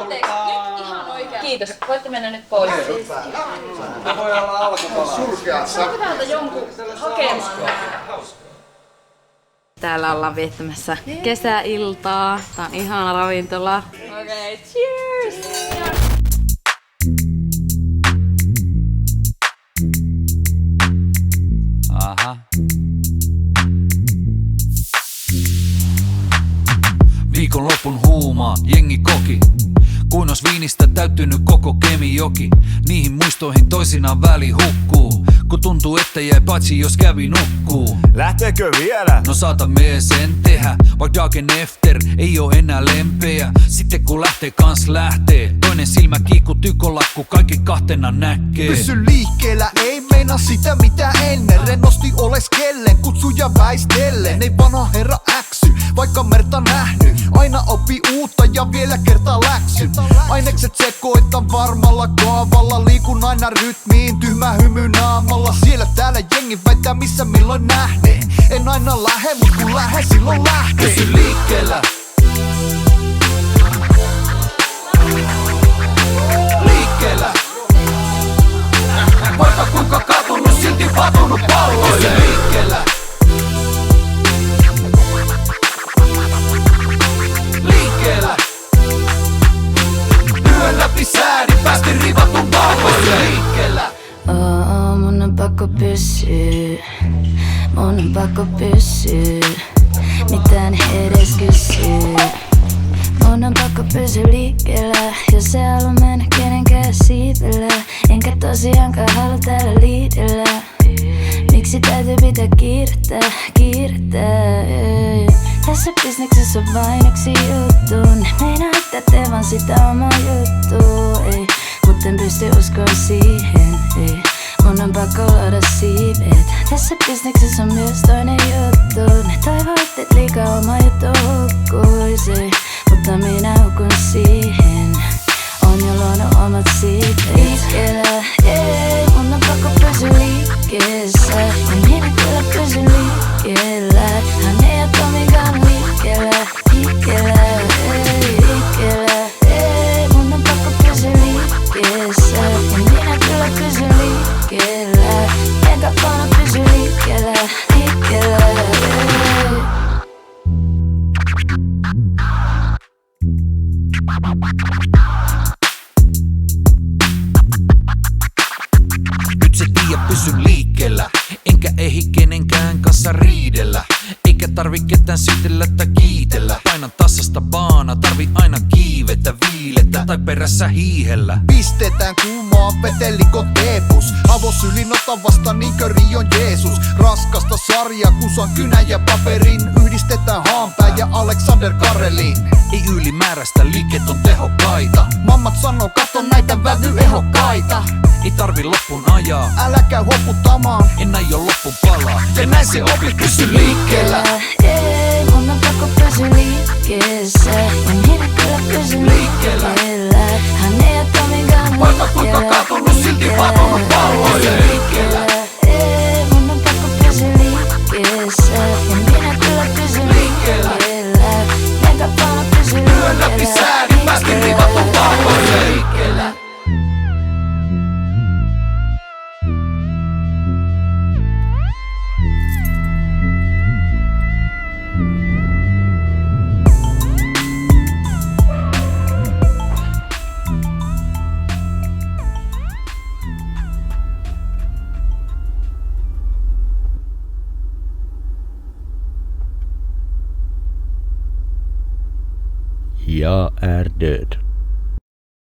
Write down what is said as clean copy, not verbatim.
Anteeksi, nyt ihan oikein. Kiitos. Voitte mennä nyt pois. Me voi olla alkupala. Surkeassa. Saanko täältä jonkun hakemaan nää? Täällä ollaan viettämässä kesäiltaa. Tää on ihana ravintola. Okei, cheers! Aha. Viikonlopun huumaa, jengi koki. Kuin ois viinistä täyttynyt koko Kemijoki. Niihin muistoihin toisinaan väli hukkuu. Kun tuntuu, että jäi paitsi jos kävi nukkuu. Lähteekö vielä? No saata mee sen tehdä. Vaik Dagen efter ei oo enää lempeä. Sitten kun lähtee kans lähtee. Toinen silmä kiikku tykolakku kaikki kahtena näkee. Pysy liikkeellä, ei meina sitä mitä ennen. Rennosti oleskellen, kutsuja väistellen. Ei vanha herra äksy, vaikka merta nähnyt. Aina oppi uutta ja vielä kertaa läksy. Ainekset sekoitan varmalla kaavalla. Liikun aina rytmiin, tyhmä hymy naamalla. Siellä täällä jengi väittää missä milloin nähneen. En aina lähe, mut kun lähe silloin lähtee. Pysy liikkeellä. Liikkeellä. Vaikka kuinka katunut, silti patunut palloille. Pysy liikkeellä. Liikkeellä. Yön läpi säädin, päästin rivatun palloille. Liikkeellä. Mun on pakko pysyä. Mun on pakko pysyä. Mitään edes kysyä. Mun on pakko pysyä liikkeellä. Jos ei halua mennä kenenkään siivellä. Enkä tosiaankaan halua täällä liidellä. Miksi täytyy pitää kiirettää? Tässä bisneksessä on vain yksi juttu. Ne meinaa, että tee vaan sitä omaa juttua. Mut en pysty uskoa siihen. Mun on pakko luoda siivet. Tässä bisneksessä on myös toinen juttu. Ne toivoo, et liikaa oma juttu hukkuisi. Mutta minä hukun siihen. On jo luonut omat siivet. Liikkeellä, mun on pakko pysyä liikkeessä. Ja minä kyllä pysyn liikkeellä. Hän ei oo Tomikaan liikkeellä. Liikkeellä, mun on pakko pysyä liikkeessä. Ja minä kyllä pysyn liikkeellä. Enkä vaan pysy liikkeellä. Nyt se tiiä pysy liikkeellä. Enkä ehdi kenenkään kanssa riidellä. Eikä tarvi ketään syytellä tai kiitellä. Painan tassasta baana, tarvi aina kiivetä, viilettä tai perässä hiihellä. Pistetään kuumaa vetelikko teepus. Avosylin ota vasta niinkö Rion Jeesus. Raskasta sarjaa kusan kynän ja paperin. Yhdistetään Haanpää ja Alexander Karelin. Ei ylimääräistä, liikkeet on tehokkaita. Mammat sanoo katso näitä vävyehokkaita. Ei tarvi loppuun ajaa. Älä käy hoputtamaan. En aio loppuun palaa. Ja näin se opit pysy liikkeellä. Mun on pakko pysyä liikkeessä. Ja minä kyllä pysyn liikkeellä. Hän ei oo Tomikaan Vaikka kuinka katunut, silti patunut palloille. Liikkeellä. Mun on pakko pysyä liikkeessä. Ja minä kyllä pysyn liikkeellä. Enkä vaan pysy Yön läpi liikkeellä. säädin, päästin rivatun palloille. Liikkeellä. Jag är död.